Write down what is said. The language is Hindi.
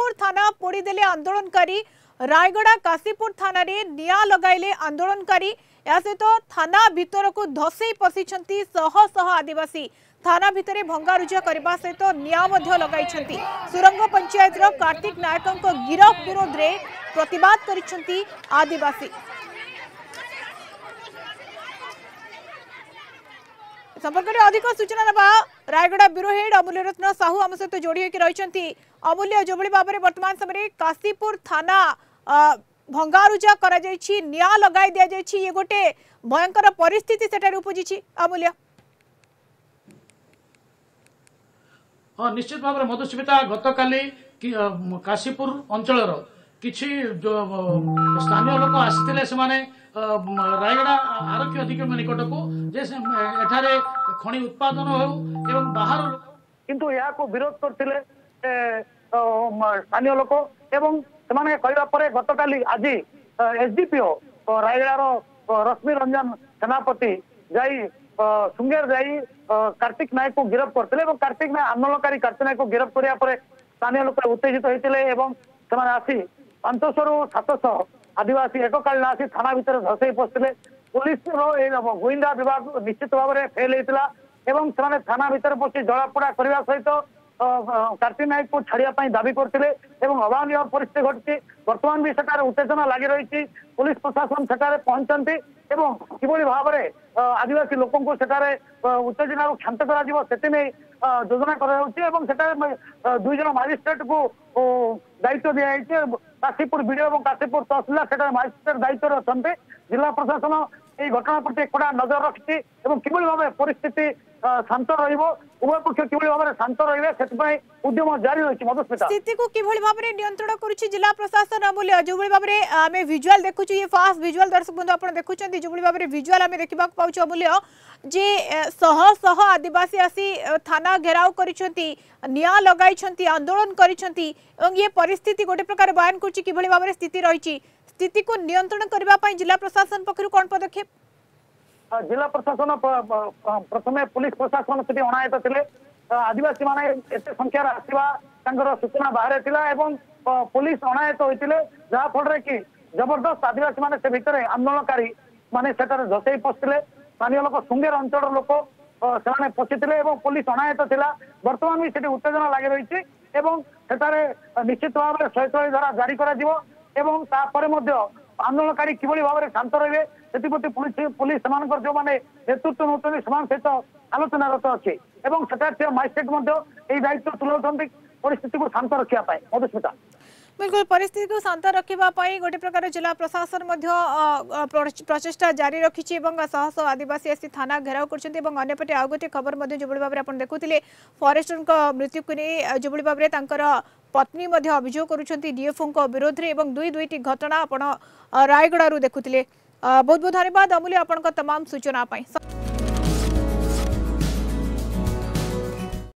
काशीपुर थाना पोड़ीदेले आंदोलनकारी रायगड़ा काशीपुर थाना रे निया लगाइले आंदोलनकारी या सहित थाना भितर को धसई पशिछंती शह शह आदिवासी थाना भितर भंगारुजा करने सहित निया लगाई सुरंग पंचायत कार्तिक नायक गिरफ विरोध में प्रतिवाद करिसेंती आदिवासी संपर्क में अधिक सूचना नवा रायगड़ा ब्यूरो हेड अमूल्य रत्न साहू आम सहित जोड़ी होकर रही अमूल्य जो भाव में वर्तमान समय काशीपुर थाना भंगारुजा निया लगाई दि जाए ये गोटे भयंकर परिस्थिति सेठारे उपजी अमूल्य हाँ निश्चित भाव में मधुस्मिता गतकाली काशीपुर अंचल किछि स्थानीय लोक आसीथिले सेमाने रायगड़ा आरक्षी अधिकारी निकट को जे एठारे खनि उत्पादन हो एवं बाहर किंतु या को विरोध करथिले स्थानीय लोक एवं सेमाने कहबा परे गतकाली आज एसडीपीओ रायगड़ा रश्मि रंजन सेनापति जाई सुंगेर जाई कार्तिक नायक को गिरफ्त करथिले एवं कार्तिक नायक आंदोलनकारी कार्तिक नायक को गिरफ्त करिया परे स्थानीय लोक उत्तेजित होइतिले एवं सेमाने आसी 500 रु 700 आदिवासी एककालीन आसी थाना भितर धसई पशिले पुलिस गुइंदा विभाग निश्चित भाव में फेल होता एवं से थाना भितर पशि जलापोड़ा करने सहित कार्तिक नायक को छाड़िया दाबी करते अभावन परिस्थिति घटी बर्तमान भी सेठारे उत्तेजना लगी रही पुलिस प्रशासन सेठारे पहुंचती किभली भाव में आदिवासी लोकों को सेठारे उत्तेजना क्षांत कर योजना कर दुई जन मजिस्ट्रेट को दायित्व दिखाई काशीपुर बीडीओ और काशीपुर तहसीलदार सेठारे मजिस्ट्रेट दायित्व अच्छा जिला प्रशासन ये घटना प्रति कड़ा नजर रखी किभली भाव में परिस्थिति शांत उभय पक्ष किभली भाव में शांत रही उद्यम जारी रही मधुस्मिता स्थिति को किभली भाव में नियंत्रण करुछि जिला प्रशासन अमूल्य जो भाव में आमे विजुअल देखुछु ये फास्ट विजुअल दर्शक बंधु आपण देखुछन्ती जो भाव में विजुअल आमे देखिबा पाउछु अमूल्य जे शह शह आदिवासी आसी थाना घेराव करिसेंती निया लगाइछन्ती आंदोलन करिसेंती एवं ये परिस्थिति गोटे प्रकार बयान करछि किभली भाव में स्थिति रही स्थिति को नियंत्रण करबा पई जिला प्रशासन पक्षरु कोन पदक्षेप जिला प्रशासन प्रथमे पुलिस प्रशासन से अणायत थे आदिवासी माने एते संख्यार आसवा सूचना बाहर थिला एवं पुलिस अणायत होते जहा फल कि जबरदस्त आदिवासी माने से भितर आंदोलनकारी माने सेटारे धसई पशिले स्थानीय लोक सुंगेर अंचल लोक से पशिले पुलिस अणायत थिला बर्तमान भी सेठी उत्तेजना लगी रही सेटारे निश्चित भाव में 140 धारा जारी करा आंदोलनकारी किभली भाव में शांत रहे से पुलिस जो माने नेतृत्व नौकरी सहित आलोचनारत अच्छे मजिस्ट्रेट दायित्व तुलाऊँ परिस्थिति को शांत रखा मधुस्मिता बिल्कुल परिस्थिति को शांत रखापी गोटे प्रकार जिला प्रशासन प्रचेषा जारी रखी शह शह आदिवासी आसी थाना घेराव करपटे आउ गोटे खबर जो भाव में देखुले फॉरेस्टर मृत्यु को नहीं जो भाव में पत्नी अभियोग कर डीएफओ विरोध में दुईटी घटना आप रायगड़ा देखुले बहुत बहुत धन्यवाद अमूल्य आपण तमाम सूचना।